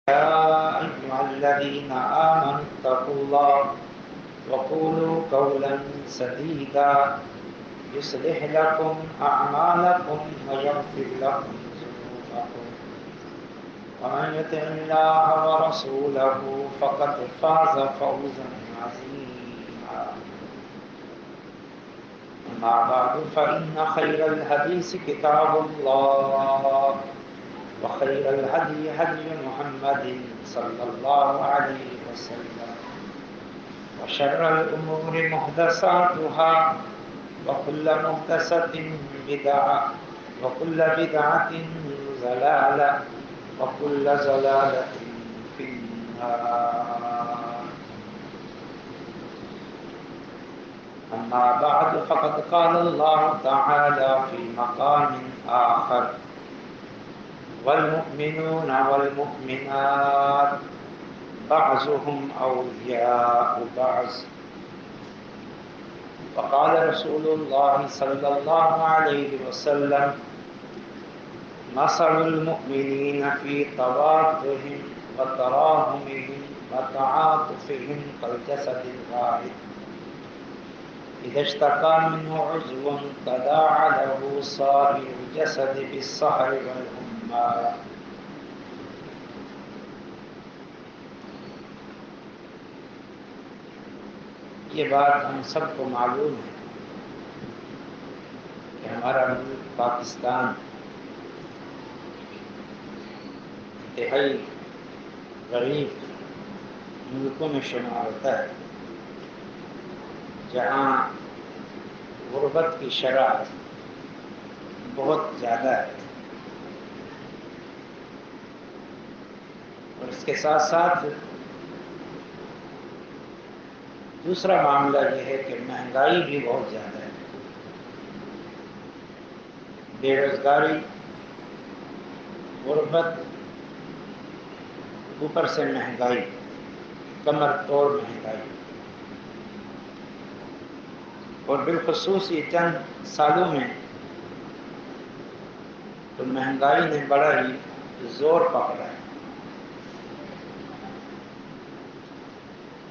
يا أيها الذين آمنوا اتقوا الله وقولوا قولا سديدا يصلح لكم أعمالكم ويغفر لكم ذنوبكم ومن يطع الله ورسوله فقد فاز فوزا عظيما. أما بعد فإن خير الحديث كتاب الله وخير الهدي هدي محمد صلى الله عليه وسلم وشر الأمور محدثاتها وكل محدثة بدعة وكل بدعة ضلالة وكل ضلالة في النار. أما بعد فقد قال الله تعالى في مقام آخر: والمؤمنون والمؤمنات بعضهم أولياء بعض. وقال رسول الله صلى الله عليه وسلم: مثل المؤمنين في توادهم وتراحمهم وتعاطفهم كالجسد الواحد إذا اشتكى منه عضو تداعى له سائر الجسد بالسهر والحمى. یہ بات ہم سب کو معلوم ہے کہ ہمارا ملک پاکستان انتہائی غریب ملکوں میں شمار ہوتا ہے، جہاں غربت کی شرح بہت زیادہ ہے، اور اس کے ساتھ ساتھ دوسرا معاملہ یہ ہے کہ مہنگائی بھی بہت زیادہ ہے، بے روزگاری، غربت، اوپر سے مہنگائی، کمر توڑ مہنگائی، اور بالخصوص یہ چند سالوں میں تو مہنگائی نے بڑا ہی زور پکڑا ہے،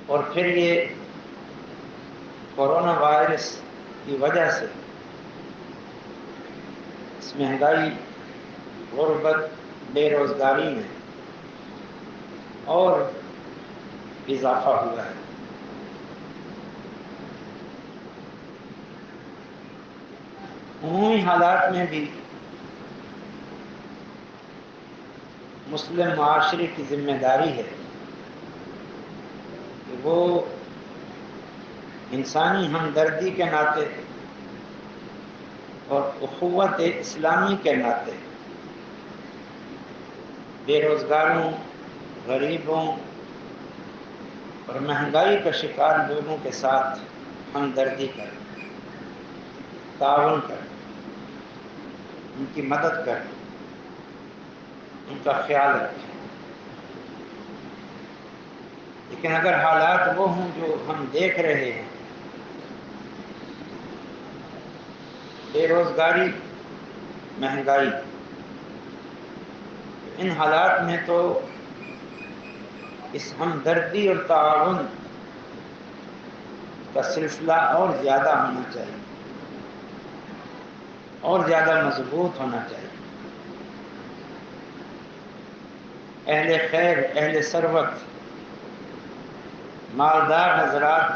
اور پھر یہ کورونا وائرس کی وجہ سے اس مہنگائی، غربت، بے روزگاری میں اور اضافہ ہوا ہے۔ عمومی حالات میں بھی مسلم معاشرے کی ذمہ داری ہے کہ وہ انسانی ہمدردی کے ناطے اور اخوت اسلامی کے ناطے بے روزگاروں، غریبوں اور مہنگائی کا شکار لوگوں کے ساتھ ہمدردی کریں، تعاون کریں، ان کی مدد کریں، ان کا خیال رکھیں۔ لیکن اگر حالات وہ ہوں جو ہم دیکھ رہے ہیں، بے روزگاری، مہنگائی، ان حالات میں تو اس ہمدردی اور تعاون کا سلسلہ اور زیادہ ہونا چاہیے، اور زیادہ مضبوط ہونا چاہیے۔ اہل خیر، اہل ثروت، مالدار حضرات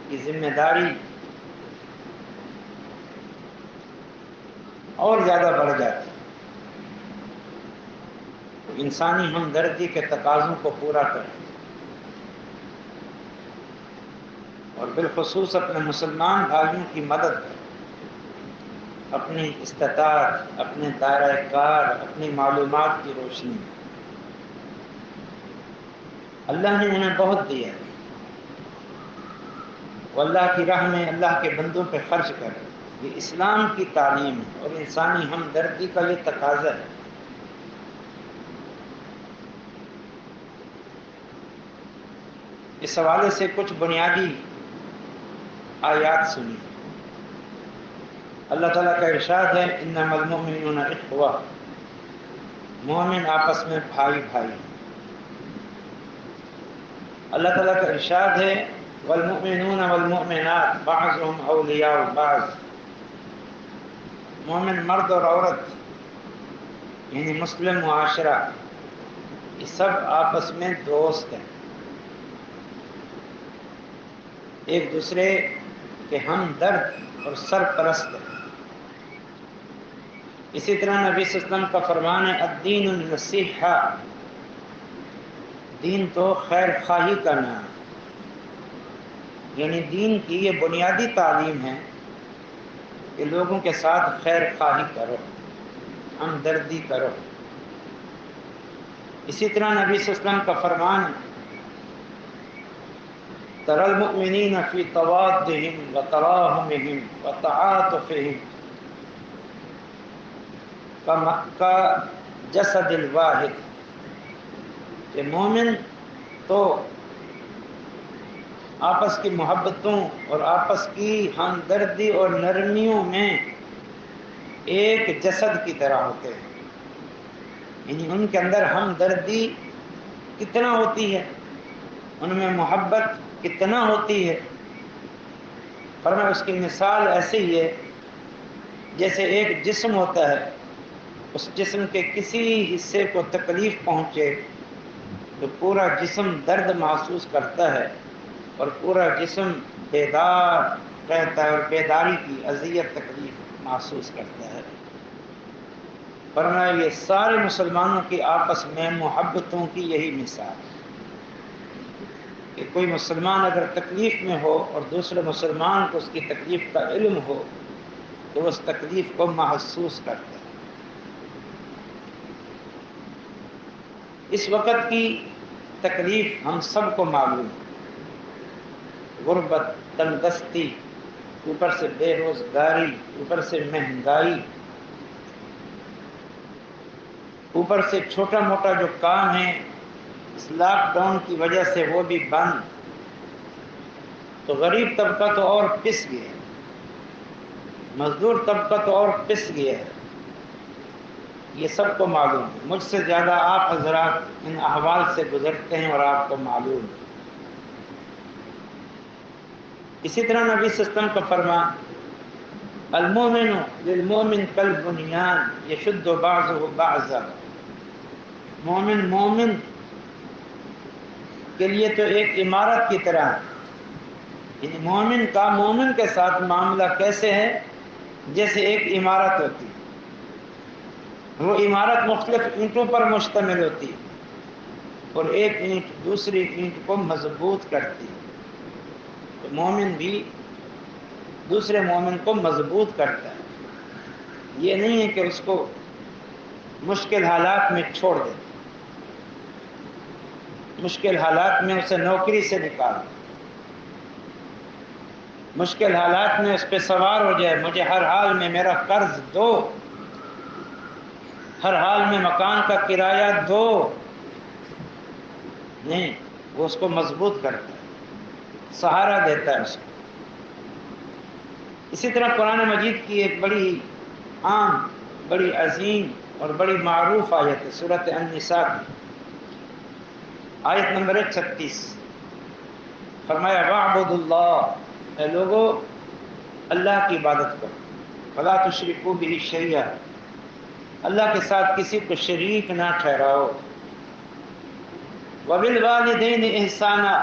کی ذمہ داری اور زیادہ بڑھ جاتی ہے، انسانی ہمدردی کے تقاضوں کو پورا کریں، اور بالخصوص اپنے مسلمان بھائیوں کی مدد کریں، اپنی استطاعت، اپنے دائرہ کار، اپنی معلومات کی روشنی میں۔ اللہ نے انہیں بہت دیا ہے، وہ اللہ کی راہ میں اللہ کے بندوں پہ خرچ کریں، یہ اسلام کی تعلیم ہے اور انسانی ہمدردی کا یہ تقاضا ہے۔ اس حوالے سے کچھ بنیادی آیات سنی۔ اللہ تعالیٰ کا ارشاد ہے: انما المؤمنون اخوہ، مومن آپس میں بھائی بھائی۔ اللہ تعالیٰ کا ارشاد ہے والمؤمنون والمؤمنات بعضهم اولیاء بعض، مومن مرد اور عورت یعنی مسلم معاشرہ یہ سب آپس میں دوست ہیں، ایک دوسرے کے ہمدرد اور سرپرست ہیں۔ اسی طرح نبی صلی اللہ علیہ وسلم کا فرمان ہے الدین النصیحہ، دین تو خیر خواہی کا نام، یعنی دین کی یہ بنیادی تعلیم ہے کہ لوگوں کے ساتھ خیر خواہی کرو، ہمدردی کرو۔ اسی طرح نبی صلی اللہ علیہ وسلم کا فرمان تری المؤمنین فی توادہم وتراحمہم وتعاطفہم کا جسد الواحد، کہ مومن تو آپس کی محبتوں اور آپس کی ہمدردی اور نرمیوں میں ایک جسد کی طرح ہوتے ہیں، یعنی ان کے اندر ہمدردی کتنا ہوتی ہے، ان میں محبت کتنا ہوتی ہے۔ فرمایا اس کی مثال ایسے ہی ہے جیسے ایک جسم ہوتا ہے، اس جسم کے کسی حصے کو تکلیف پہنچے تو پورا جسم درد محسوس کرتا ہے اور پورا جسم بیدار رہتا ہے اور بیداری کی اذیت تکلیف محسوس کرتا ہے۔ فرمایا یہ سارے مسلمانوں کی آپس میں محبتوں کی یہی مثال ہے کہ کوئی مسلمان اگر تکلیف میں ہو اور دوسرے مسلمان کو اس کی تکلیف کا علم ہو تو اس تکلیف کو محسوس کرتا ہے۔ اس وقت کی تکلیف ہم سب کو معلوم ہے، غربت، تنگ دستی، اوپر سے بے روزگاری، اوپر سے مہنگائی، اوپر سے چھوٹا موٹا جو کام ہے اس لاک ڈاؤن کی وجہ سے وہ بھی بند، تو غریب طبقہ تو اور پس گیا ہے، مزدور طبقہ تو اور پس گیا ہے، یہ سب کو معلوم ہے۔ مجھ سے زیادہ آپ حضرات ان احوال سے گزرتے ہیں اور آپ کو معلوم ہے۔ اسی طرح نبی صلی اللہ علیہ وسلم کا فرمان المؤمن للمؤمن کالبنیان یشد بعضہ بعضا، مومن کے لیے تو ایک عمارت کی طرح ہے، یعنی مومن کا مومن کے ساتھ معاملہ کیسے ہے، جیسے ایک عمارت ہوتی ہے، وہ عمارت مختلف اینٹوں پر مشتمل ہوتی ہے اور ایک اینٹ دوسری اینٹ کو مضبوط کرتی ہے، تو مومن بھی دوسرے مومن کو مضبوط کرتا ہے، یہ نہیں ہے کہ اس کو مشکل حالات میں چھوڑ دے، مشکل حالات میں اسے نوکری سے نکال دے، مشکل حالات میں اس پہ سوار ہو جائے مجھے ہر حال میں میرا قرض دو، ہر حال میں مکان کا کرایہ دو، نہیں، وہ اس کو مضبوط کرتا ہے، سہارا دیتا ہے اس کو۔ اسی طرح قرآن مجید کی ایک بڑی عام، بڑی عظیم اور بڑی معروف آیت ہے سورۃ النساء کی آیت نمبر 36، فرمایا وَاعْبُدُوا اللَّهَ، اے لوگو اللہ کی عبادت کرو، فَلَا تُشْرِكُوا بِهِ شَيْئًا، اللہ کے ساتھ کسی کو شریک نہ ٹھہراؤ، وَبِالْوَالِدَيْنِ إِحْسَانًا،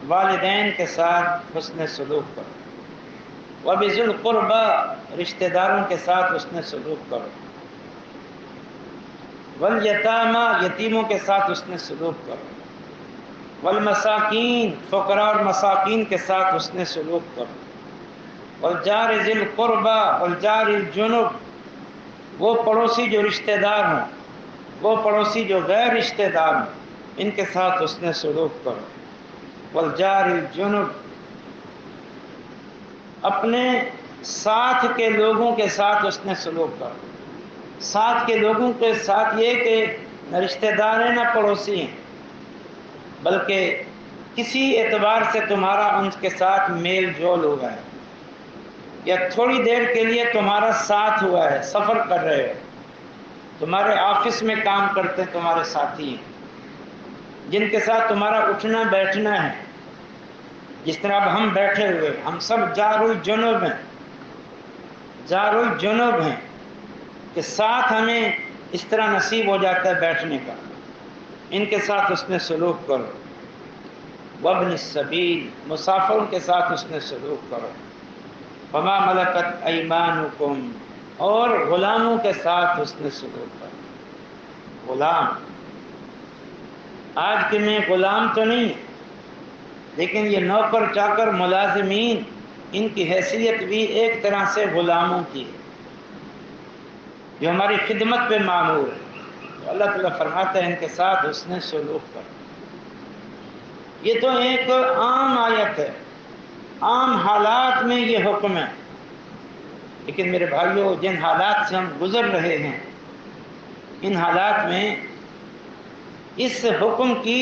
والدین کے ساتھ حسن سلوک کرو، وَبِذِي الْقُرْبَى، رشتہ داروں کے ساتھ حسن سلوک کرو، وَالْيَتَامَى، یتیموں کے ساتھ حسن سلوک کرو، وَالْمَسَاكِينَ، فقراء اور مساکین کے ساتھ حسن سلوک کرو، وَالْجَارِ ذِي الْقُرْبَى وَالْجَارِ الْجُنُبِ، وہ پڑوسی جو رشتہ دار ہوں، وہ پڑوسی جو غیر رشتہ دار ہوں، ان کے ساتھ حسن سلوک کرو، وَالْجَارِ الْجُنُبِ، اپنے ساتھ کے لوگوں کے ساتھ حسن سلوک کرو، ساتھ کے لوگوں کے ساتھ یہ کہ نہ رشتہ دار ہیں نہ پڑوسی ہیں، بلکہ کسی اعتبار سے تمہارا ان کے ساتھ میل جول ہوا ہے یا تھوڑی دیر کے لیے تمہارا ساتھ ہوا ہے، سفر کر رہے ہو، تمہارے آفس میں کام کرتے ہیں تمہارے ساتھی ہیں، جن کے ساتھ تمہارا اٹھنا بیٹھنا ہے، جس طرح اب ہم بیٹھے ہوئے، ہم سب جنوب ہیں کہ ساتھ ہمیں اس طرح نصیب ہو جاتا ہے بیٹھنے کا، ان کے ساتھ اس نے سلوک کرو۔ وابن السبیل، مسافروں کے ساتھ اس نے سلوک کرو۔ وما ملکت ایمانکم، اور غلاموں کے ساتھ اس نے سلوک کرو۔ غلام، آج کے میں غلام تو نہیں، لیکن یہ نوکر چاکر ملازمین، ان کی حیثیت بھی ایک طرح سے غلاموں کی ہے، جو ہماری خدمت پہ مامور ہے۔ تو اللہ تعالیٰ فرماتا ہے ان کے ساتھ اس نے سلوک کرو۔ یہ تو ایک عام آیت ہے، عام حالات میں یہ حکم ہے، لیکن میرے بھائیوں جن حالات سے ہم گزر رہے ہیں، ان حالات میں اس حکم کی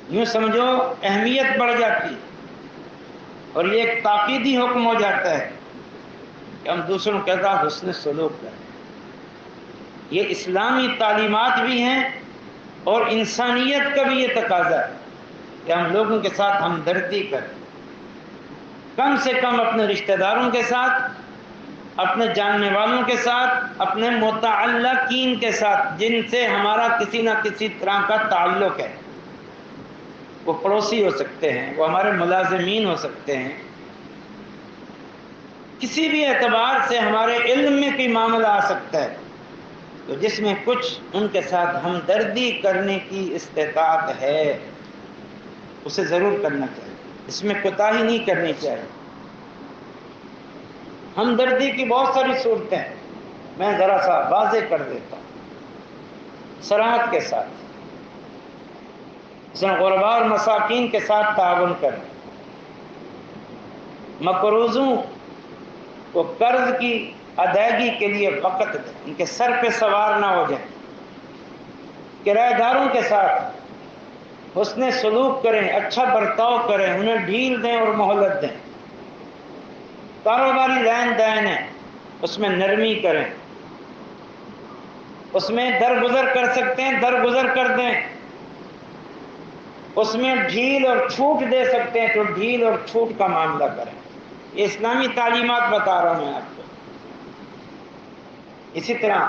یوں سمجھو اہمیت بڑھ جاتی، اور یہ ایک تاکیدی حکم ہو جاتا ہے کہ ہم دوسروں کے ساتھ حسن سلوک کریں۔ یہ اسلامی تعلیمات بھی ہیں اور انسانیت کا بھی یہ تقاضا ہے کہ ہم لوگوں کے ساتھ ہمدردی کریں، کم سے کم اپنے رشتہ داروں کے ساتھ، اپنے جاننے والوں کے ساتھ، اپنے متعلقین کے ساتھ جن سے ہمارا کسی نہ کسی طرح کا تعلق ہے۔ وہ پڑوسی ہو سکتے ہیں، وہ ہمارے ملازمین ہو سکتے ہیں، کسی بھی اعتبار سے ہمارے علم میں کوئی معاملہ آ سکتا ہے، تو جس میں کچھ ان کے ساتھ ہمدردی کرنے کی استطاعت ہے اسے ضرور کرنا چاہیے، اس میں کوتاہی نہیں کرنی چاہیے۔ ہمدردی کی بہت ساری صورتیں میں ذرا سا واضح کر دیتا ہوں صراحت کے ساتھ۔ اس میں غرباء اور مساکین کے ساتھ تعاون کریں، مقروضوں کو قرض کی ادائیگی کے لیے وقت دیں، ان کے سر پہ سوار نہ ہو جائیں، کرایہ داروں کے ساتھ حسن سلوک کریں، اچھا برتاؤ کریں، انہیں ڈھیل دیں اور مہلت دیں، کاروباری لین دین ہے اس میں نرمی کریں، اس میں درگزر کر سکتے ہیں درگزر کر دیں، اس میں ڈھیل اور چھوٹ دے سکتے ہیں تو ڈھیل اور چھوٹ کا معاملہ کریں۔ یہ اسلامی تعلیمات بتا رہا ہوں میں آپ کو۔ اسی طرح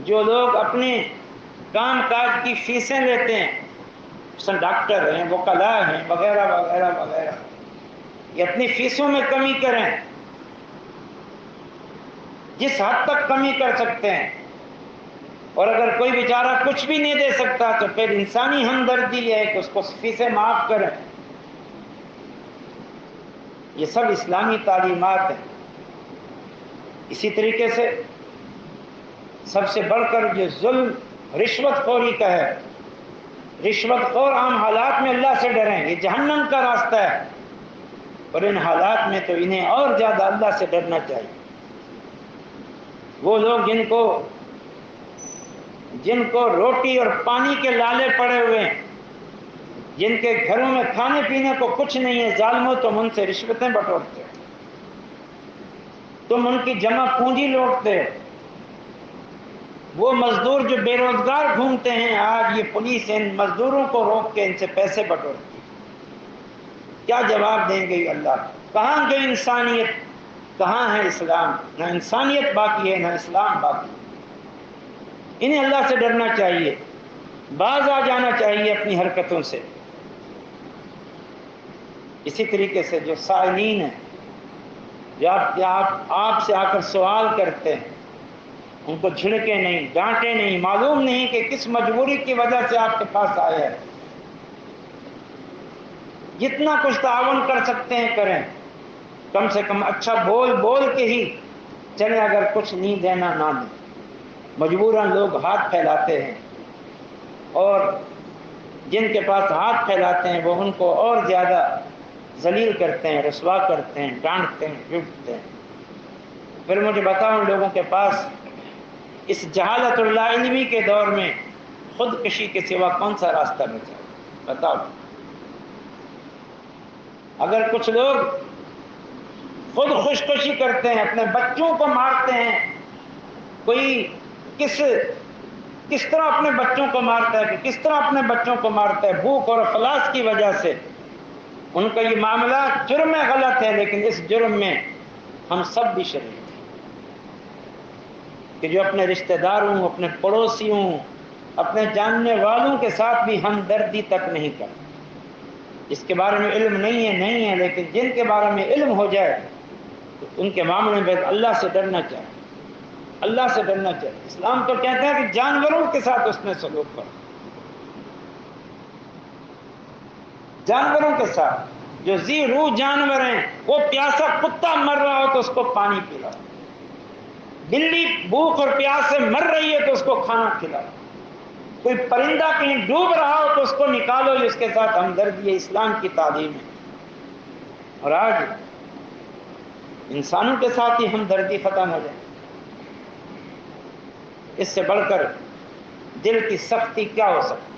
جو لوگ اپنے کام کاج کی فیسیں لیتے ہیں، مثلا ڈاکٹر ہیں، وکلاء ہیں، وغیرہ وغیرہ وغیرہ، یہ اپنی فیسوں میں کمی کریں، جس حد تک کمی کر سکتے ہیں، اور اگر کوئی بیچارہ کچھ بھی نہیں دے سکتا تو پھر انسانی ہمدردی ہے کہ اس کو فیسیں معاف کریں۔ یہ سب اسلامی تعلیمات ہیں۔ اسی طریقے سے سب سے بڑھ کر جو ظلم رشوت خوری کا ہے، رشوت خور عام حالات میں اللہ سے ڈریں، یہ جہنم کا راستہ ہے، اور ان حالات میں تو انہیں اور زیادہ اللہ سے ڈرنا چاہیے۔ وہ لوگ جن کو روٹی اور پانی کے لالے پڑے ہوئے ہیں، جن کے گھروں میں کھانے پینے کو کچھ نہیں ہے، ظالموں تم ان سے رشوتیں بٹورتے ہو، تم ان کی جمع پونجی لوٹتے ہو۔ وہ مزدور جو بے روزگار گھومتے ہیں، آج یہ پولیس ان مزدوروں کو روک کے ان سے پیسے بٹورتی ہے۔ کیا جواب دیں گے اللہ؟ کہاں جو انسانیت، کہاں ہے اسلام؟ نہ انسانیت باقی ہے، نہ اسلام باقی ہے۔ انہیں اللہ سے ڈرنا چاہیے، باز آ جانا چاہیے اپنی حرکتوں سے۔ اسی طریقے سے جو سائلین ہیں، جو آپ سے آ کر سوال کرتے ہیں، ان کو جھڑکے نہیں، ڈانٹے نہیں، معلوم نہیں کہ کس مجبوری کی وجہ سے آپ کے پاس آئے ہیں۔ جتنا کچھ تعاون کر سکتے ہیں کریں، کم سے کم اچھا بول کے ہی چلے، اگر کچھ نہیں دینا نہ دیں۔ مجبوراً لوگ ہاتھ پھیلاتے ہیں، اور جن کے پاس ہاتھ پھیلاتے ہیں وہ ان کو اور زیادہ ذلیل کرتے ہیں، رسوا کرتے ہیں، ڈانٹتے ہیں، پیٹتے ہیں۔ پھر مجھے بتاؤ ان لوگوں کے پاس اس جہالت اللہ علمی کے دور میں خودکشی کے سوا کون سا راستہ بچا؟ بتاؤ۔ اگر کچھ لوگ خود خودکشی کرتے ہیں، اپنے بچوں کو مارتے ہیں، کوئی کس طرح اپنے بچوں کو مارتا ہے، کہ کس طرح اپنے بچوں کو مارتا ہے بھوک اور افلاس کی وجہ سے. ان کا یہ معاملہ جرم غلط ہے، لیکن اس جرم میں ہم سب بھی شریک ہیں کہ جو اپنے رشتہ داروں، اپنے پڑوسیوں، اپنے جاننے والوں کے ساتھ بھی ہمدردی تک نہیں کرتے. جس کے بارے میں علم نہیں ہے، لیکن جن کے بارے میں علم ہو جائے تو ان کے معاملے میں اللہ سے ڈرنا چاہیے، اللہ سے ڈرنا چاہیے. اسلام تو کہتا ہے کہ جانوروں کے ساتھ اس نے سلوک کرو، جانوروں کے ساتھ. جو ذی روح جانور ہیں، وہ پیاسا کتا مر رہا ہو تو اس کو پانی پلاؤ، بلی بھوک اور پیاس سے مر رہی ہے تو اس کو کھانا کھلاؤ، کوئی پرندہ کہیں ڈوب رہا ہو تو اس کو نکالو، اس کے ساتھ ہمدردی ہے، اسلام کی تعلیم ہے. اور آج انسانوں کے ساتھ ہی ہمدردی ختم ہو جائے. اس سے بڑھ کر دل کی سختی کیا ہو سکتی؟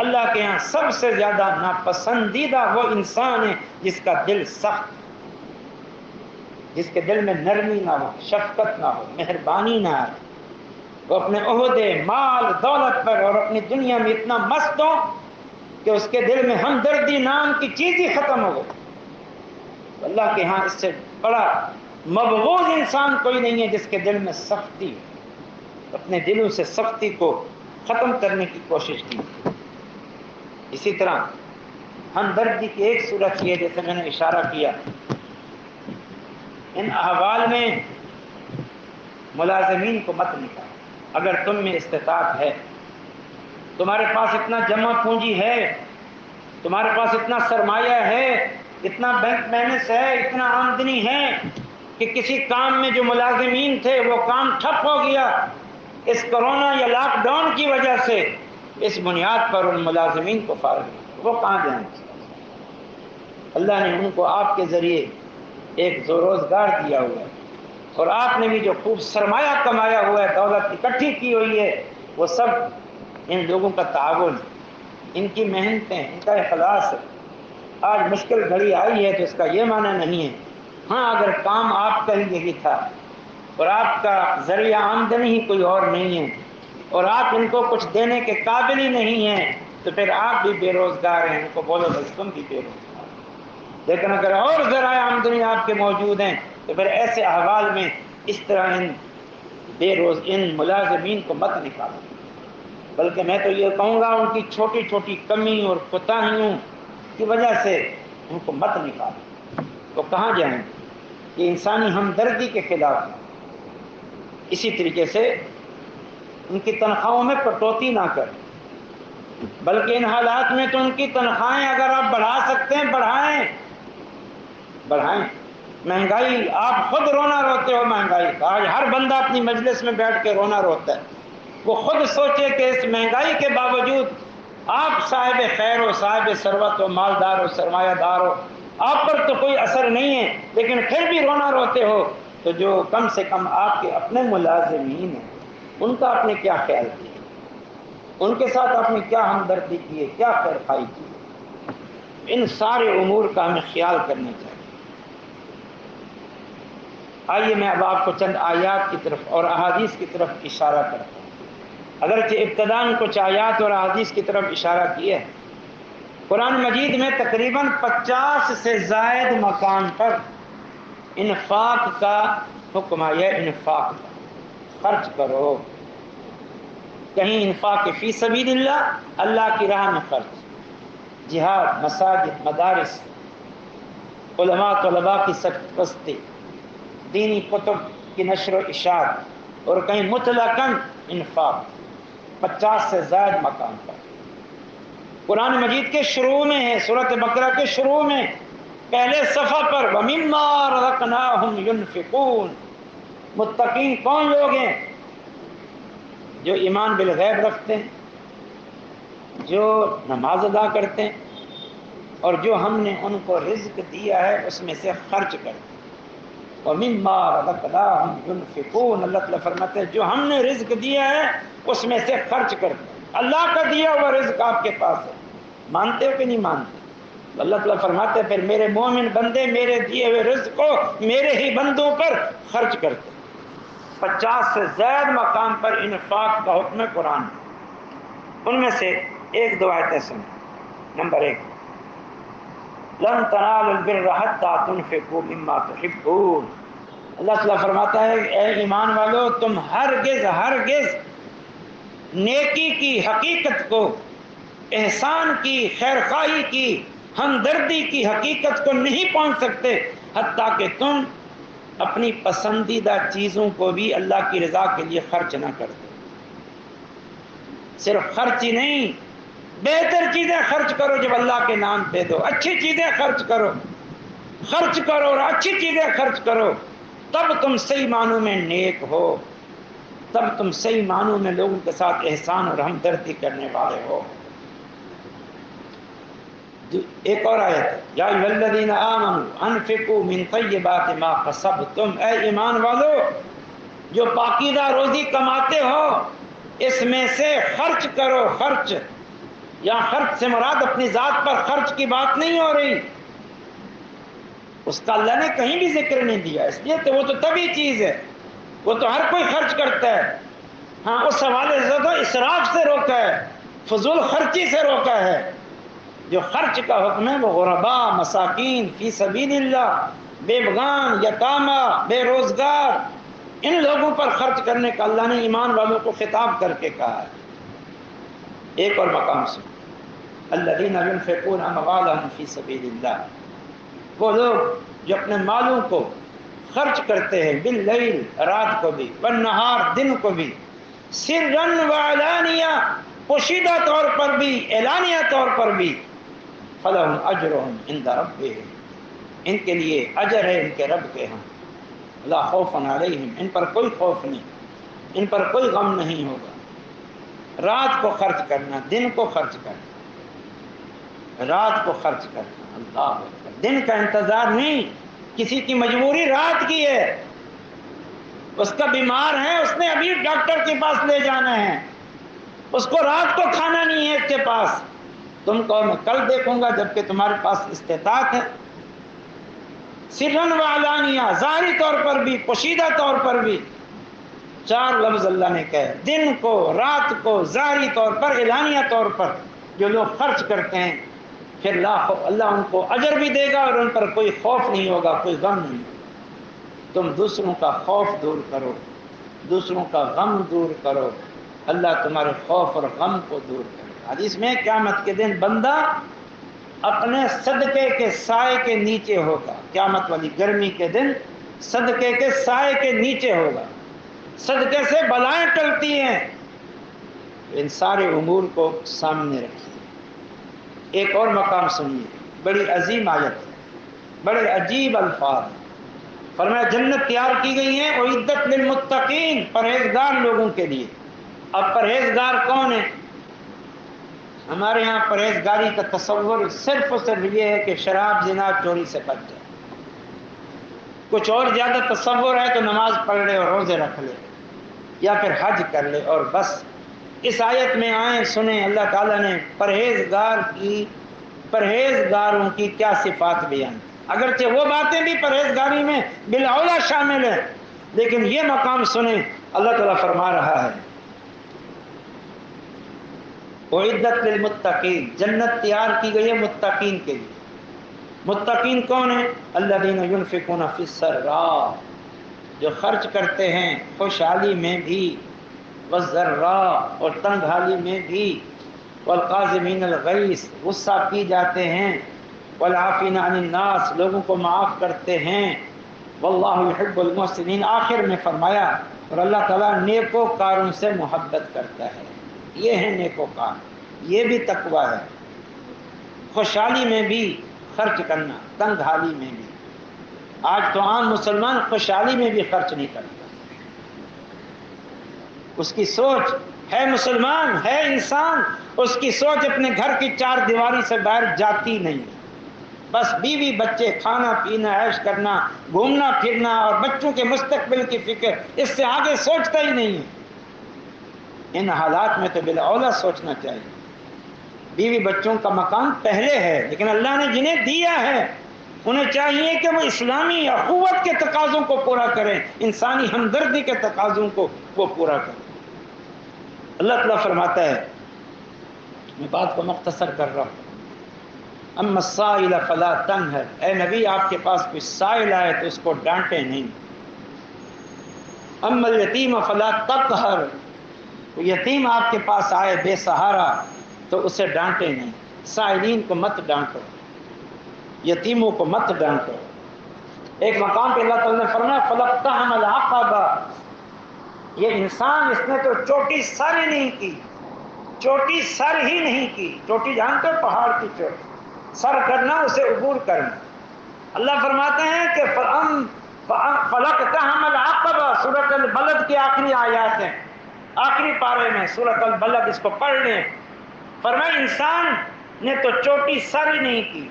اللہ کے ہاں سب سے زیادہ ناپسندیدہ وہ انسان ہے جس کا دل سخت، جس کے دل میں نرمی نہ ہو، شفقت نہ ہو، مہربانی نہ آئے. وہ اپنے عہدے، مال، دولت پر اور اپنی دنیا میں اتنا مست ہو کہ اس کے دل میں ہمدردی نام کی چیز ہی ختم ہو گئی. اللہ کے ہاں اس سے بڑا مبغوض انسان کوئی نہیں ہے جس کے دل میں سختی، اپنے دلوں سے سختی کو ختم کرنے کی کوشش کی. اسی طرح ہمدردی کی ایک صورت یہ، جیسے میں نے اشارہ کیا، ان احوال میں ملازمین کو مت نکالو. اگر تم میں استطاعت ہے، تمہارے پاس اتنا جمع پونجی ہے، تمہارے پاس اتنا سرمایہ ہے، اتنا بینک بیلنس ہے، اتنا آمدنی ہے کہ کسی کام میں جو ملازمین تھے وہ کام ٹھپ ہو گیا اس کرونا یا لاک ڈاؤن کی وجہ سے، اس بنیاد پر ان ملازمین کو فارغ کیا، وہ کہاں جائیں گے؟ اللہ نے ان کو آپ کے ذریعے ایک روزگار دیا ہوا ہے، اور آپ نے بھی جو خوب سرمایہ کمایا ہوا ہے، دولت اکٹھی کی ہوئی ہے، وہ سب ان لوگوں کا تعاون، ان کی محنتیں، ان کا اخلاص ہے. آج مشکل گھڑی آئی ہے تو اس کا یہ معنی نہیں ہے. ہاں، اگر کام آپ کا ہی یہی تھا اور آپ کا ذریعہ آمدنی ہی کوئی اور نہیں ہے اور آپ ان کو کچھ دینے کے قابل ہی نہیں ہیں تو پھر آپ بھی بے روزگار ہیں. ان کو بولو بھائی تم بھی بے روزگار. لیکن اگر اور ذرائع آمدنی آپ کے موجود ہیں تو پھر ایسے احوال میں اس طرح ان ملازمین کو مت نکالو، بلکہ میں تو یہ کہوں گا ان کی چھوٹی چھوٹی کمی اور کوتاہیوں کی وجہ سے ان کو مت نکالو. تو کہاں جائیں گے؟ یہ انسانی ہمدردی کے خلاف ہے. اسی طریقے سے ان کی تنخواہوں میں کٹوتی نہ کریں، بلکہ ان حالات میں تو ان کی تنخواہیں اگر آپ بڑھا سکتے ہیں بڑھائیں. مہنگائی، آپ خود رونا روتے ہو مہنگائی کا. آج ہر بندہ اپنی مجلس میں بیٹھ کے رونا روتا ہے. وہ خود سوچے کہ اس مہنگائی کے باوجود آپ صاحب خیر ہو، صاحب ثروت ہو، مالدار ہو، سرمایہ دار ہو، آپ پر تو کوئی اثر نہیں ہے لیکن پھر بھی رونا روتے ہو. تو جو کم سے کم آپ کے اپنے ملازمین ہیں ان کا آپ نے کیا خیال کیا؟ ان کے ساتھ آپ نے کیا ہمدردی کی ہے، کیا خیر خواہی کی؟ ان سارے امور کا ہمیں خیال کرنا چاہیے. آئیے میں اب آپ کو چند آیات کی طرف اور احادیث کی طرف اشارہ کرتا ہوں. اگرچہ ابتداً کچھ آیات اور احادیث کی طرف اشارہ کیے، قرآن مجید میں تقریباً 50 سے زائد مقام پر انفاق کا حکم آیا ہے. انفاق کا، خرچ کرو. کہیں انفاق فی سبیل اللہ، اللہ کی راہ میں خرچ، جہاد، مساجد، مدارس، علماء طلباء کی سرپرستی، دینی کتب کی نشر و اشاعت، اور کہیں مطلقاً انفاق. 50 سے زائد مقام پر قرآن مجید کے شروع میں ہے، سورۃ بقرہ کے شروع میں پہلے صفحہ پر وَمِمَّا رَزَقْنَاهُمْ يُنْفِقُونَ. متقین کون لوگ ہیں؟ جو ایمان بالغیب رکھتے ہیں، جو نماز ادا کرتے ہیں، اور جو ہم نے ان کو رزق دیا ہے اس میں سے خرچ کرتے ہیں. وَمِمَّا رَزَقْنَاهُمْ يُنْفِقُونَ. اللہ تعالیٰ فرماتے ہیں جو ہم نے رزق دیا ہے اس میں سے خرچ کرتے ہیں. اللہ کا دیا ہوا رزق آپ کے پاس ہے، مانتے ہو کہ نہیں مانتے؟ اللہ تعالیٰ فرماتے ہیں پھر میرے مومن بندے میرے دیے ہوئے رزق کو میرے ہی بندوں پر خرچ کرتے ہیں. 50 سے زائد مقام پر انفاق کا حکم ہے قرآن میں۔ ان میں سے ایک دو آیتیں سنیں۔ نمبر 1، لن تنالوا البر حتى تنفقوا مما تحبون۔ اللہ تعالیٰ فرماتا ہے اے ایمان والو، تم ہرگز نیکی کی حقیقت کو، احسان کی، خیرخواہی کی، ہمدردی کی حقیقت کو نہیں پہنچ سکتے حتیٰ کہ تم اپنی پسندیدہ چیزوں کو بھی اللہ کی رضا کے لیے خرچ نہ کر دو۔ صرف خرچ ہی نہیں، بہتر چیزیں خرچ کرو جب اللہ کے نام پہ دو، اچھی چیزیں خرچ کرو اور اچھی چیزیں خرچ کرو، تب تم صحیح معنوں میں نیک ہو، تب تم صحیح معنوں میں لوگوں کے ساتھ احسان اور ہمدردی کرنے والے ہو۔ ایک اور آیت، یا ایھا الذین آمنوا انفقوا من طیبات ما کسبتم، اے ایمان والو جو پاکیزہ روزی کماتے ہو اس میں سے خرچ کرو۔ خرچ یا خرچ سے مراد اپنی ذات پر خرچ کی بات نہیں ہو رہی، اس کا اللہ نے کہیں بھی ذکر نہیں دیا، اس لیے تو وہ تو طبیعی چیز ہے، وہ تو ہر کوئی خرچ کرتا ہے۔ ہاں اس حوالے سے تو اسراف سے روکا ہے، فضول خرچی سے روکا ہے۔ جو خرچ کا حکم ہے وہ غرباء، مساکین، فی سبیل اللہ، بے بغان، یتامى، بے روزگار، ان لوگوں پر خرچ کرنے کا اللہ نے ایمان والوں کو خطاب کر کے کہا ہے۔ ایک اور مقام سے، الذین ينفقون اموالهم فی سبیل اللہ، وہ لوگ جو اپنے مالوں کو خرچ کرتے ہیں، باللیل، رات کو بھی، والنہار، دن کو بھی، سرا وعلانیہ، پوشیدہ طور پر بھی، اعلانیہ طور پر بھی، فلہم اجرہم عند ربہم، ان کے لیے اجر ہے ان کے رب کے ہاں، لا خوف علیہم، ان پر کوئی خوف نہیں، ان پر کوئی غم نہیں ہوگا۔ رات کو خرچ کرنا، دن کو خرچ کرنا، رات کو خرچ کرنا، اللہ اکبر، دن کا انتظار نہیں، کسی کی مجبوری رات کی ہے، اس کا بیمار ہے، اس نے ابھی ڈاکٹر کے پاس لے جانا ہے، اس کو رات کو کھانا نہیں ہے اس کے پاس، تم کہو میں کل دیکھوں گا جبکہ تمہارے پاس استطاعت ہے۔ سرن و علانیہ، ظاہری طور پر بھی، پوشیدہ طور پر بھی، 4 لفظ اللہ نے کہے، دن کو، رات کو، ظاہری طور پر، اعلانیہ طور پر جو لوگ خرچ کرتے ہیں، پھر اللہ ان کو اجر بھی دے گا اور ان پر کوئی خوف نہیں ہوگا، کوئی غم نہیں ہوگا۔ تم دوسروں کا خوف دور کرو، دوسروں کا غم دور کرو، اللہ تمہارے خوف اور غم کو دور کرے۔ حدیث میں قیامت کے دن بندہ اپنے صدقے کے سائے کے نیچے ہوگا، قیامت والی گرمی کے دن صدقے کے سائے کے نیچے ہوگا، صدقے سے بلائیں ٹلتی ہیں، ان سارے امور کو سامنے رکھیے۔ ایک اور مقام سنیے، بڑی عظیم آیت ہے، بڑے عجیب الفاظ ہیں۔ فرمایا جنت تیار کی گئی ہے اعدت للمتقین، پرہیزگار لوگوں کے لیے۔ اب پرہیزگار کون ہے؟ ہمارے ہاں پرہیزگاری کا تصور صرف اور صرف یہ ہے کہ شراب، زنا، چوری سے بچ جائے، کچھ اور زیادہ تصور ہے تو نماز پڑھ لے اور روزے رکھ لے یا پھر حج کر لے اور بس۔ اس آیت میں آئیں سنیں اللہ تعالیٰ نے پرہیزگاروں کی کیا صفات بیان، اگرچہ وہ باتیں بھی پرہیزگاری میں بالاولیٰ شامل ہیں، لیکن یہ مقام سنیں اللہ تعالیٰ فرما رہا ہے اعدت للمتقین، جنت تیار کی گئی ہے متقین کے لیے۔ متقین کون ہیں؟ الذین ينفقون فی السراء، جو خرچ کرتے ہیں خوشحالی میں بھی، والضراء، اور تنگ حالی میں بھی، والقاظمین الغیظ، غصہ پی جاتے ہیں، والعافین عن الناس، لوگوں کو معاف کرتے ہیں، واللہ یحب المحسنین، آخر میں فرمایا اور اللہ تعالیٰ نیکوکاروں سے محبت کرتا ہے۔ یہ ہے نیکوکار، یہ بھی تقوی ہے، خوشحالی میں بھی خرچ کرنا، تنگ حالی میں بھی۔ آج تو عام مسلمان خوشحالی میں بھی خرچ نہیں کرتا، اس کی سوچ ہے مسلمان، ہے انسان، اس کی سوچ اپنے گھر کی 4 دیواری سے باہر جاتی نہیں، بس بیوی بچے، کھانا پینا، عیش کرنا، گھومنا پھرنا اور بچوں کے مستقبل کی فکر، اس سے آگے سوچتا ہی نہیں ہے۔ ان حالات میں تو بالاولیٰ سوچنا چاہیے، بیوی بچوں کا مقام پہلے ہے، لیکن اللہ نے جنہیں دیا ہے انہیں چاہیے کہ وہ اسلامی اخوت کے تقاضوں کو پورا کریں، انسانی ہمدردی کے تقاضوں کو وہ پورا کریں۔ اللہ تعالیٰ فرماتا ہے، میں بات کو مختصر کر رہا ہوں، اما السائل فلا تنہر، اے نبی آپ کے پاس کوئی سائل آئے تو اس کو ڈانٹے نہیں۔ اما الیتیم فلا تقہر، کوئی یتیم آپ کے پاس آئے بے سہارا تو اسے ڈانٹے نہیں۔ سائلین کو مت ڈانٹو، یتیموں کو مت ڈانٹو۔ ایک مقام پہ اللہ تعالیٰ نے فرمایا فَلَقْتَحَمَ الْعَقَبَةَ، یہ انسان اس نے تو چوٹی سر ہی نہیں کی، چوٹی سر ہی نہیں کی۔ چوٹی جانتے ہو؟ پہاڑ کی چوٹی سر کرنا، اسے عبور کرنا۔ اللہ فرماتے ہیں کہ فَلَقْتَحَمَ الْعَقَبَةَ، سورۃ البلد کی آخری آیات ہیں، آخری پارے میں سورۃ البلد، اس کو پڑھ لیں۔ فرمایا انسان نے تو چوٹی سر ہی نہیں کی،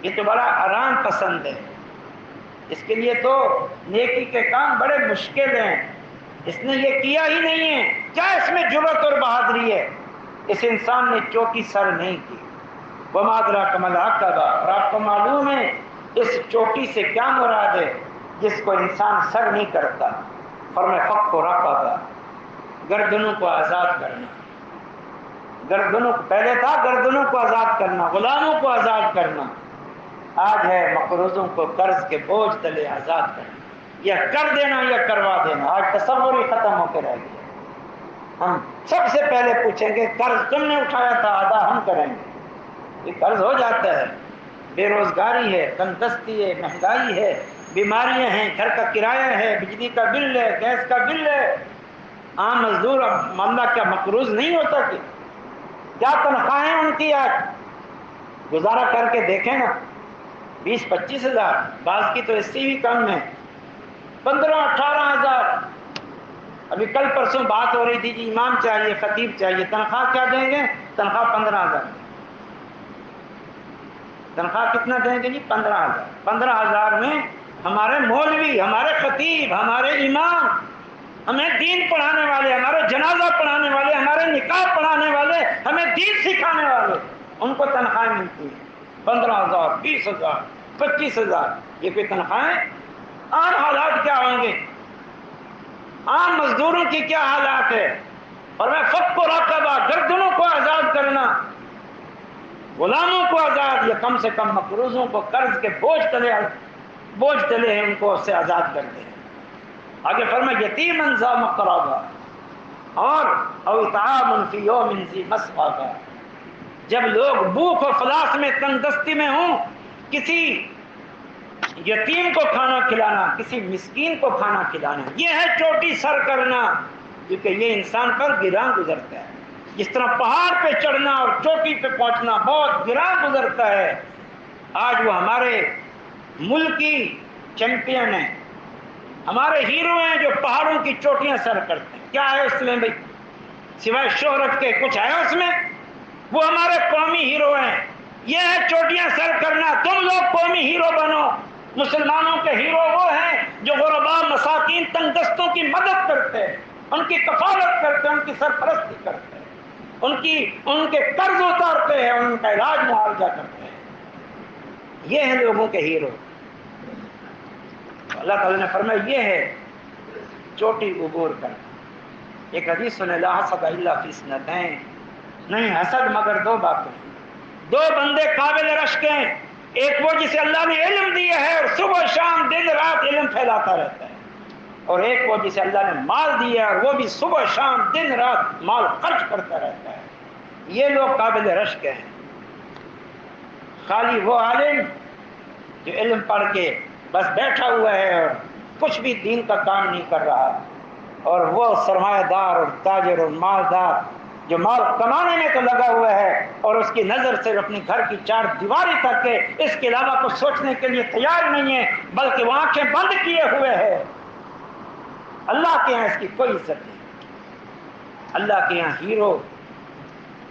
یہ تو بڑا آرام پسند ہے، اس کے لیے تو نیکی کے کام بڑے مشکل ہیں، اس نے یہ کیا ہی نہیں ہے، کیا اس میں جرأت اور بہادری ہے؟ اس انسان نے چوٹی سر نہیں کی۔ وَمَا أَدْرَاكَ مَا الْعَقَبَةُ، اور آپ کو معلوم ہے اس چوٹی سے کیا مراد ہے جس کو انسان سر نہیں کرتا؟ فرمایا فَكُّ رَقَبَةٍ، گردنوں کو آزاد کرنا۔ گردنوں کو، پہلے تھا گردنوں کو آزاد کرنا، غلاموں کو آزاد کرنا، آج ہے مقروضوں کو قرض کے بوجھ تلے آزاد کرنا، یا کر دینا یا کروا دینا۔ آج تصور ہی ختم ہو کے رہ گیا۔ ہم سب سے پہلے پوچھیں گے قرض تم نے اٹھایا تھا، آدھا ہم کریں گے۔ یہ قرض ہو جاتا ہے، بے روزگاری ہے، تندرستی ہے، مہنگائی ہے، بیماریاں ہیں، گھر کا کرایہ ہے، بجلی کا بل ہے، گیس کا بل ہے۔ عام مزدور اب اللہ کیا مقروض نہیں ہوتا؟ کہ کیا تنخواہیں ان کی آج؟ گزارا کر کے دیکھیں نا، 20-25 ہزار، بعض کی تو اس سے بھی کم ہے، 15-18 ہزار۔ ابھی کل پرسوں بات ہو رہی تھی کہ امام چاہیے، خطیب چاہیے، تنخواہ کیا دیں گے؟ تنخواہ 15,000۔ تنخواہ کتنا دیں گے جی؟ 15,000۔ 15,000 میں ہمارے مولوی، ہمارے خطیب، ہمارے امام، ہمیں دین پڑھانے والے، ہمارے جنازہ پڑھانے والے، ہمارے نکاح پڑھانے والے، ہمیں دین سکھانے والے، ان کو تنخواہیں ملتی ہیں 15,000، 20,000، 25,000۔ یہ کوئی تنخواہیں؟ عام حالات کیا ہوں گے؟ عام مزدوروں کی کیا حالات ہے؟ اور میں فَكُّ رَقَبَةٍ، گردنوں کو آزاد کرنا، غلاموں کو آزاد، یا کم سے کم مقروضوں کو قرض کے بوجھ تلے ہیں ان کو اس سے آزاد کر دیں۔ آگے فرمایا یتیماً ذا مقربہ، اور او اطعام فی یوم ذی مسغبہ، جب لوگ بھوک و افلاس میں، تنگدستی میں ہوں، کسی یتیم کو کھانا کھلانا، کسی مسکین کو کھانا کھلانا، یہ ہے چوٹی سر کرنا، کیونکہ یہ انسان پر گراں گزرتا ہے۔ جس طرح پہاڑ پہ چڑھنا اور چوٹی پہ پہنچنا بہت گراں گزرتا ہے، آج وہ ہمارے ملکی چیمپئن ہیں، ہمارے ہیرو ہیں جو پہاڑوں کی چوٹیاں سر کرتے ہیں۔ کیا ہے اس میں بھائی؟ سوائے شہرت کے کچھ ہے اس میں؟ وہ ہمارے قومی ہیرو ہیں۔ یہ ہے چوٹیاں سر کرنا۔ تم لوگ قومی ہیرو بنو۔ مسلمانوں کے ہیرو وہ ہیں جو غرباء، مساکین، تنگدستوں کی مدد کرتے ہیں، ان کی کفالت کرتے ہیں، ان کی سرپرستی کرتے ہیں، ان کے قرض اتارتے ہیں، ان کا علاج معالجہ کرتے ہیں۔ یہ ہیں لوگوں کے ہیرو۔ اللہ تعالیٰ نے فرمایا یہ ہے چوٹی عبور کرنا۔ ایک حدیث سنے، لا حسد الا فی اثنتین، نہیں حسد مگر دو باتیں، دو بندے قابل رشک ہیں، ایک وہ جسے اللہ نے علم دیا ہے اور صبح شام دن رات علم پھیلاتا رہتا ہے، اور ایک وہ جسے اللہ نے مال دیا ہے اور وہ بھی صبح شام دن رات مال خرچ کرتا رہتا ہے۔ یہ لوگ قابل رشک ہیں۔ خالی وہ عالم جو علم پڑھ کے بس بیٹھا ہوا ہے اور کچھ بھی دین کا کام نہیں کر رہا، اور وہ سرمایہ دار اور تاجر اور مالدار جو مال کمانے میں تو لگا ہوا ہے اور اس کی نظر صرف اپنی گھر کی چار دیواری تک ہے، اس کے علاوہ کچھ سوچنے کے لیے تیار نہیں ہے، بلکہ وہ آنکھیں بند کیے ہوئے ہے۔ اللہ کے یہاں اس کی کوئی عزت نہیں۔ اللہ کے یہاں ہیرو،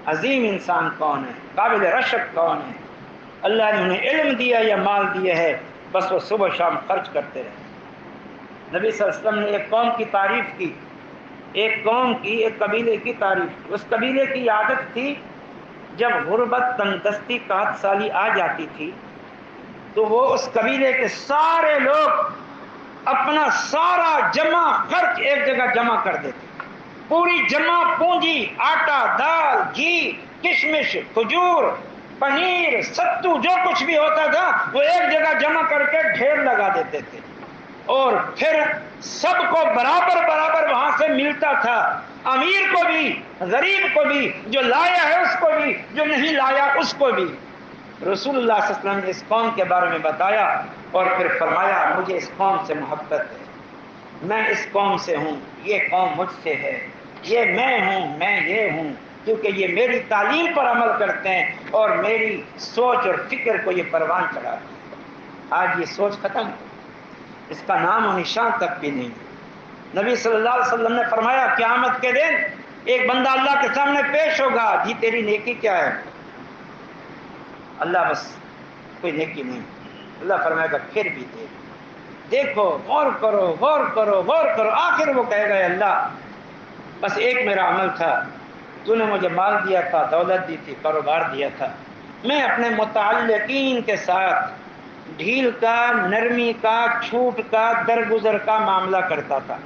عظیم انسان کون ہے، قابل رشک کون ہے؟ اللہ نے انہیں علم دیا یا مال دیا ہے، بس وہ صبح شام خرچ کرتے رہے۔ نبی صلی اللہ علیہ وسلم نے ایک قوم کی تعریف کی، ایک قوم کی، ایک قبیلے کی تعریف کی۔ اس قبیلے کی عادت تھی جب غربت، تنگدستی، قحط سالی آ جاتی تھی تو وہ اس قبیلے کے سارے لوگ اپنا سارا جمع خرچ ایک جگہ جمع کر دیتے، پوری جمع پونجی، آٹا، دال، گھی، کشمش، کھجور، پنیر، ستو، جو کچھ بھی ہوتا تھا وہ ایک جگہ جمع کر کے ڈھیر لگا دیتے تھے، اور پھر سب کو برابر برابر وہاں سے ملتا تھا، امیر کو بھی، غریب کو بھی، جو لایا ہے اس کو بھی، جو نہیں لایا اس کو بھی۔ رسول اللہ صلی اللہ علیہ وسلم نے اس قوم کے بارے میں بتایا اور پھر فرمایا مجھے اس قوم سے محبت ہے، میں اس قوم سے ہوں، یہ قوم مجھ سے ہے، یہ میں ہوں، میں یہ ہوں، کیونکہ یہ میری تعلیم پر عمل کرتے ہیں اور میری سوچ اور فکر کو یہ پروان چڑھاتے ہیں۔ آج یہ سوچ ختم، اس کا نام و نشان تک بھی نہیں۔ نبی صلی اللہ علیہ وسلم نے فرمایا قیامت کے دن ایک بندہ اللہ کے سامنے پیش ہوگا، جی تیری نیکی کیا ہے؟ اللہ بس کوئی نیکی نہیں، اللہ فرمائے گا پھر بھی دیکھو، غور کرو، غور کرو، غور کرو، آخر وہ کہے گا اللہ بس ایک میرا عمل تھا، تو نے مجھے مال دیا تھا، دولت دی تھی، کاروبار دیا تھا، میں اپنے متعلقین کے ساتھ ڈھیل کا، نرمی کا، چھوٹ کا، درگزر کا معاملہ کرتا تھا،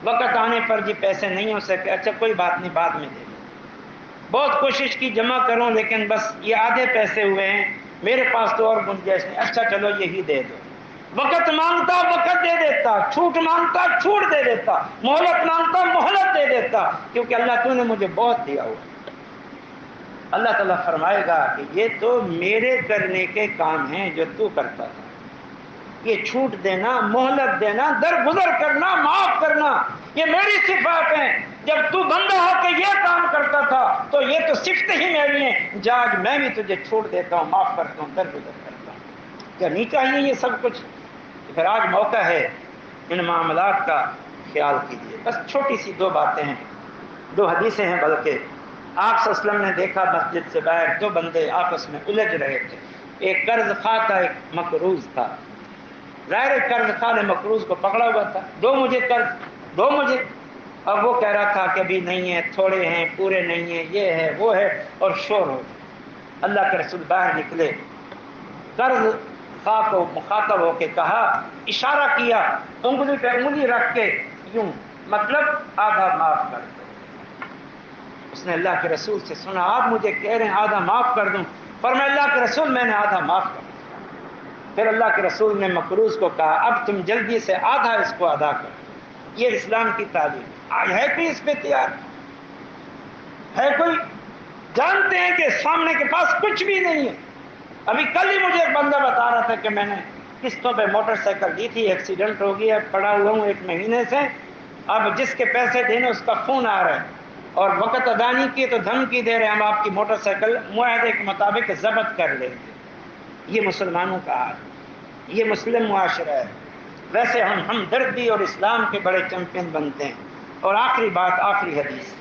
وقت آنے پر جی پیسے نہیں ہو سکے، اچھا کوئی بات نہیں بعد میں دے دیں، بہت کوشش کی جمع کروں لیکن بس یہ آدھے پیسے ہوئے ہیں، میرے پاس تو اور گنجائش نہیں، اچھا چلو یہی دے دو، وقت مانگتا وقت دے دیتا، چھوٹ مانگتا چھوٹ دے دیتا، مہلت مانگتا مہلت دے دیتا، کیونکہ اللہ تو نے مجھے بہت دیا ہوا۔ اللہ تعالیٰ فرمائے گا کہ یہ تو میرے کرنے کے کام ہیں جو تو کرتا تھا، یہ چھوٹ دینا، مہلت دینا، درگزر کرنا، معاف کرنا، یہ میری صفات ہیں، جب تو بندہ ہو کے یہ کام کرتا تھا تو یہ تو صفتیں ہی میری ہیں، آج میں بھی تجھے چھوڑ دیتا ہوں، معاف کرتا ہوں، درگزر کرتا ہوں، کیا نہیں چاہیے یہ سب کچھ؟ پھر آج موقع ہے ان معاملات کا خیال کیجیے۔ بس چھوٹی سی دو باتیں ہیں، دو حدیثیں ہیں، بلکہ آپ صلی اللہ علیہ وسلم نے دیکھا مسجد سے باہر دو بندے آپس میں الجھ رہے تھے، ایک قرض خواہ تھا، ایک مقروض تھا، ظاہر قرض خواہ نے مقروض کو پکڑا ہوا تھا، دو مجھے قرض، دو مجھے، اب وہ کہہ رہا تھا کہ ابھی نہیں ہے، تھوڑے ہیں، پورے نہیں ہیں، یہ ہے وہ ہے، اور شور ہو گیا۔ اللہ کے رسول باہر نکلے، قرض خواہ کو مخاطب ہو کے کہا، اشارہ کیا انگلی پہ انگلی رکھ کے یوں، مطلب آدھا معاف کر دو۔ اس نے اللہ کے رسول سے سنا آپ مجھے کہہ رہے ہیں آدھا معاف کر دوں، فرمایا اللہ کے رسول میں نے آدھا معاف کر دیا۔ پھر اللہ کے رسول نے مقروض کو کہا اب تم جلدی سے آدھا اس کو ادا کرو۔ یہ اسلام کی تعلیم آج ہے، کوئی اس پہ تیار ہے؟ کوئی جانتے ہیں کہ سامنے کے پاس کچھ بھی نہیں ہے؟ ابھی کل ہی مجھے ایک بندہ بتا رہا تھا کہ میں نے قسطوں پہ موٹر سائیکل دی تھی، ایکسیڈنٹ ہو گیا، پڑا ہوا ہوں 1 مہینے سے، اب جس کے پیسے دینے اس کا فون آ رہا ہے اور وقت ادا نہیں کیے تو دھمکی دے رہے ہیں ہم آپ کی موٹر سائیکل معاہدے کے مطابق ضبط کر لیں گے۔ یہ مسلمانوں کا حال، یہ مسلم معاشرہ ہے۔ ویسے ہم ہمدردی اور اسلام کے بڑے چیمپئن بنتے ہیں۔ اور آخری بات، آخری حدیث،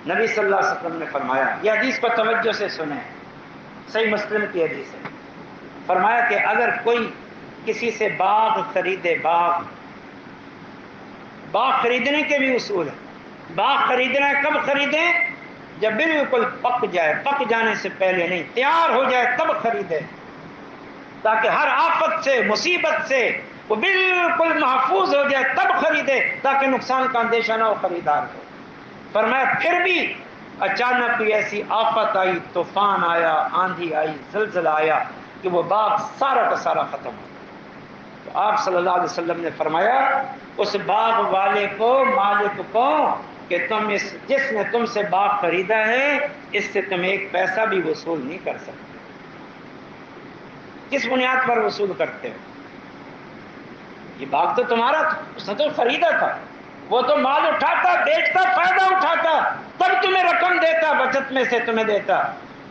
نبی صلی اللہ علیہ وسلم نے فرمایا، یہ حدیث کو توجہ سے سنیں، صحیح مسلم کی حدیث ہے، فرمایا کہ اگر کوئی کسی سے باغ خریدے، باغ خریدنے کے بھی اصول ہیں، باغ خریدنا ہے کب خریدیں؟ جب بالکل پک جائے، پک جانے سے پہلے نہیں، تیار ہو جائے تب خریدے، تاکہ ہر آفت سے، مصیبت سے وہ بالکل محفوظ ہو جائے تب خریدے، تاکہ نقصان کا اندیشہ نہ ہو خریدار کو۔ فرمایا پھر بھی اچانک کوئی ایسی آفت آئی، طوفان آیا، آندھی آئی، زلزلہ آیا کہ وہ باغ سارا کا سارا ختم ہو گیا، تو آپ صلی اللہ علیہ وسلم نے فرمایا اس باغ والے کو، مالک کو، کہ تم جس نے تم سے باغ خریدا ہے اس سے تم ایک پیسہ بھی وصول نہیں کر سکتے۔ کس بنیاد پر وصول کرتے ہو؟ یہ باغ تو تمہارا تھا، اس نے تو خریدا تھا، وہ تو مال اٹھاتا، بیچتا، فائدہ اٹھاتا، تب تمہیں رقم دیتا، بچت میں سے تمہیں دیتا،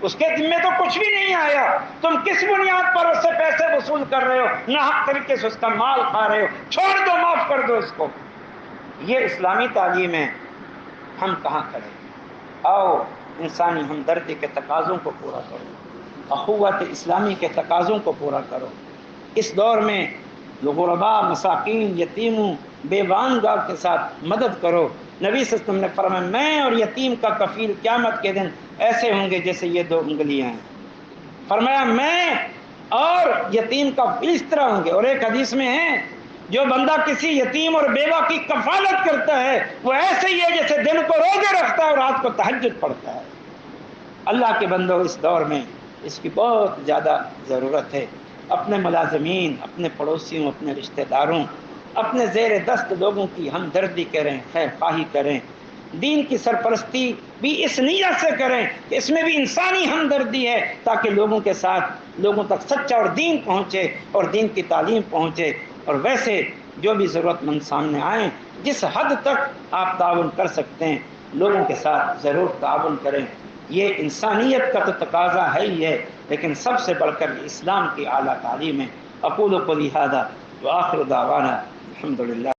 اس کے ذمہ تو کچھ بھی نہیں آیا، تم کس بنیاد پر اس سے پیسے وصول کر رہے ہو؟ ناحق طریقے سے اس کا مال کھا رہے ہو، چھوڑ دو، معاف کر دو اس کو۔ یہ اسلامی تعلیم ہے، ہم کہاں کھڑے؟ آؤ انسانی ہمدردی کے تقاضوں کو پورا کرو، اخوت اسلامی کے تقاضوں کو پورا کرو۔ اس دور میں جو غرباء، مساکین، یتیموں، بیوان گار کے ساتھ مدد کرو۔ نبی صلی اللہ علیہ وسلم نے فرمایا میں اور یتیم کا کفیل قیامت کے دن ایسے ہوں گے جیسے یہ 2 انگلیاں ہیں۔ فرمایا میں اور یتیم کا اس طرح ہوں گے. اور ایک حدیث میں ہے جو بندہ کسی یتیم اور بیوہ کی کفالت کرتا ہے وہ ایسے ہی ہے جیسے دن کو روزے رکھتا ہے اور رات کو تہجد پڑھتا ہے. اللہ کے بندوں اس دور میں اس کی بہت زیادہ ضرورت ہے. اپنے ملازمین، اپنے پڑوسیوں، اپنے رشتہ داروں، اپنے زیر دست لوگوں کی ہمدردی کریں، خیر خواہی کریں. دین کی سرپرستی بھی اس نیت سے کریں کہ اس میں بھی انسانی ہمدردی ہے تاکہ لوگوں کے ساتھ لوگوں تک سچا اور دین پہنچے اور دین کی تعلیم پہنچے. اور ویسے جو بھی ضرورت مند سامنے آئیں جس حد تک آپ تعاون کر سکتے ہیں لوگوں کے ساتھ ضرور تعاون کریں. یہ انسانیت کا تو تقاضا ہے ہی ہے، لیکن سب سے بڑھ کر اسلام کی اعلیٰ تعلیم ہے. اقول قولی ھذا وآخر دعوانا الحمدللہ.